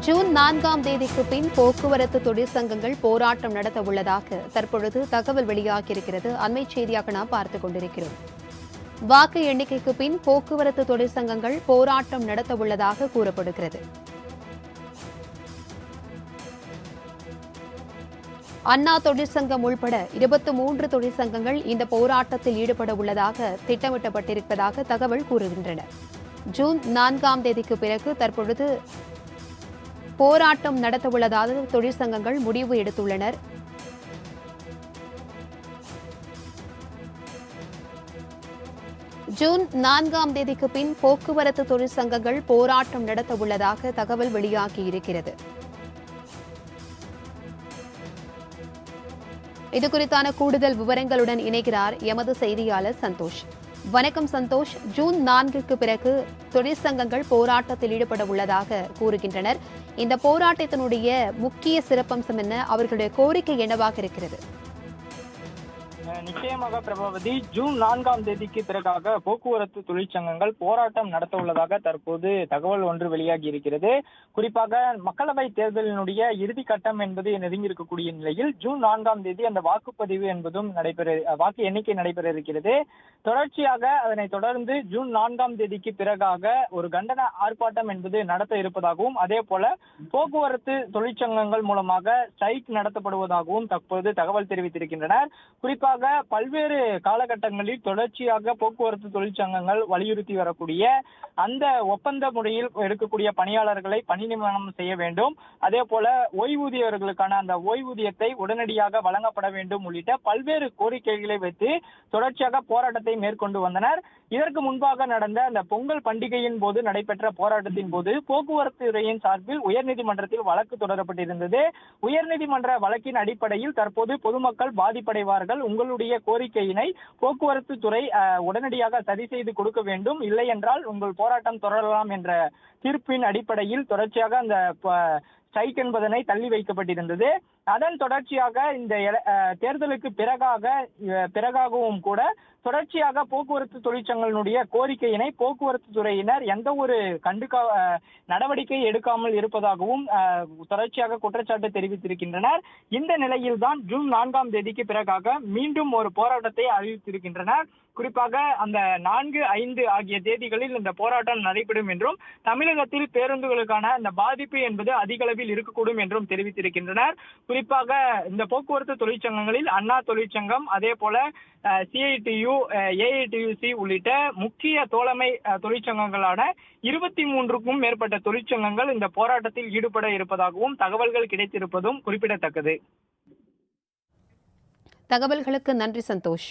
June 4ஆம் தேதிக்கு பின் போக்குவரத்து தொழிற்சங்கங்கள் போராட்டம் நடத்த உள்ளதாக தற்பொழுது தகவல் வெளியாகியிருக்கிறது. அண்மை செய்தியாக நாம் பார்த்துக் கொண்டிருக்கிறோம். வாக்கு எண்ணிக்கைக்கு பின் போக்குவரத்து தொழிற்சங்கங்கள் போராட்டம் நடத்த உள்ளதாக கூறப்படுகிறது. அண்ணா தொழிற்சங்கம் உள்பட 23 தொழிற்சங்கங்கள் இந்த போராட்டத்தில் ஈடுபட உள்ளதாக திட்டமிடப்பட்டிருப்பதாக தகவல் கூறுகின்றன. ஜூன் 4ஆம் தேதிக்கு பிறகு தற்பொழுது போராட்டம் நடத்தவுள்ளதாக தொழிற்சங்கங்கள் முடிவு எடுத்துள்ளனர். ஜூன் 4ஆம் தேதிக்கு பின் போக்குவரத்து தொழிற்சங்கங்கள் போராட்டம் நடத்தவுள்ளதாக தகவல் வெளியாகியிருக்கிறது. இதுகுறித்தான கூடுதல் விவரங்களுடன் இணைகிறார் எமது செய்தியாளர் சந்தோஷ். வணக்கம் சந்தோஷ். ஜூன் 4க்கு பிறகு தொழிற்சங்கங்கள் போராட்டத்தில் ஈடுபட உள்ளதாக கூறுகின்றனர். இந்த போராட்டத்தினுடைய முக்கிய சிறப்பம்சம் என்ன? அவர்களுடைய கோரிக்கை என்னவாக இருக்கிறது? நிச்சயமாக பிரபாவதி, ஜூன் 4ஆம் தேதிக்கு பிறகாக போக்குவரத்து தொழிற்சங்கங்கள் போராட்டம் நடத்த உள்ளதாக தற்போது தகவல் ஒன்று வெளியாகி இருக்கிறது. குறிப்பாக மக்களவை தேர்தலினுடைய இறுதி கட்டம் என்பது நெருங்கி இருக்கக்கூடிய நிலையில் ஜூன் 4ஆம் தேதி அந்த வாக்குப்பதிவு என்பதும் வாக்கு எண்ணிக்கை நடைபெற இருக்கிறது. தொடர்ச்சியாக அதனைத் தொடர்ந்து ஜூன் 4ஆம் தேதிக்கு பிறகாக ஒரு கண்டன ஆர்ப்பாட்டம் என்பது நடத்த இருப்பதாகவும், அதே போல போக்குவரத்து தொழிற்சங்கங்கள் மூலமாக ஸ்ட்ரைக் நடத்தப்படுவதாகவும் தற்போது தகவல் தெரிவித்திருக்கின்றனர். குறிப்பாக பல்வேறு காலகட்டங்களில் தொடர்ச்சியாக போக்குவரத்து தொழிற்சங்கங்கள் வலியுறுத்தி வரக்கூடிய அந்த ஒப்பந்த முறையில் எடுக்கக்கூடிய பணியாளர்களை பணி நியமனம் செய்ய வேண்டும், அதே போல ஓய்வூதியர்களுக்கான அந்த ஓய்வூதியத்தை உடனடியாக வழங்கப்பட வேண்டும் உள்ளிட்ட பல்வேறு கோரிக்கைகளை வைத்து தொடர்ச்சியாக போராட்டத்தை மேற்கொண்டு வந்தனர். இதற்கு முன்பாக நடந்த அந்த பொங்கல் பண்டிகையின் போது நடைபெற்ற போராட்டத்தின் போது போக்குவரத்து துறையின் சார்பில் உயர்நீதிமன்றத்தில் வழக்கு தொடரப்பட்டிருந்தது. உயர்நீதிமன்ற வழக்கின் அடிப்படையில் தற்போது பொதுமக்கள் பாதிப்படைவார்கள், உங்களுடைய கோரிக்கையினை போக்குவரத்து துறை உடனடியாக சரி செய்து கொடுக்க வேண்டும், இல்லை என்றால் உங்கள் போராட்டம் தொடரலாம் என்ற தீர்ப்பின் அடிப்படையில் தொடர்ச்சியாக அந்த ஸ்ட்ரைக் என்பதனை தள்ளி வைக்கப்பட்டிருந்தது. அதன் தொடர்ச்சியாக இந்த தேர்தலுக்கு பிறகாகவும் கூட தொடர்ச்சியாக போக்குவரத்து தொழிற்சங்கங்களுடைய கோரிக்கையினை போக்குவரத்து துறையினர் எந்த ஒரு நடவடிக்கை எடுக்காமல் இருப்பதாகவும் தொடர்ச்சியாக குற்றச்சாட்டு தெரிவித்திருக்கின்றனர். இந்த நிலையில்தான் ஜூன் 4ஆம் தேதிக்கு பிறகாக மீண்டும் ஒரு போராட்டத்தை அறிவித்திருக்கின்றனர். குறிப்பாக அந்த 4, 5 ஆகிய தேதிகளில் இந்த போராட்டம் நடைபெறும் என்றும், தமிழகத்தில் பேருந்துகளுக்கான அந்த பாதிப்பு என்பது அதிக அளவில் இருக்கக்கூடும் என்றும் தெரிவித்திருக்கின்றனர். குறிப்பாக இந்த போக்குவரத்து தொழிற்சங்கங்களில் அண்ணா தொழிற்சங்கம், அதே போல CITU, AITUC உள்ளிட்ட முக்கிய தோழமை தொழிற்சங்கங்களான 23க்கும் மேற்பட்ட தொழிற்சங்கங்கள் இந்த போராட்டத்தில் ஈடுபட இருப்பதாகவும் தகவல்கள் கிடைத்திருப்பதும் குறிப்பிடத்தக்கது. தகவல்களுக்கு நன்றி சந்தோஷ்.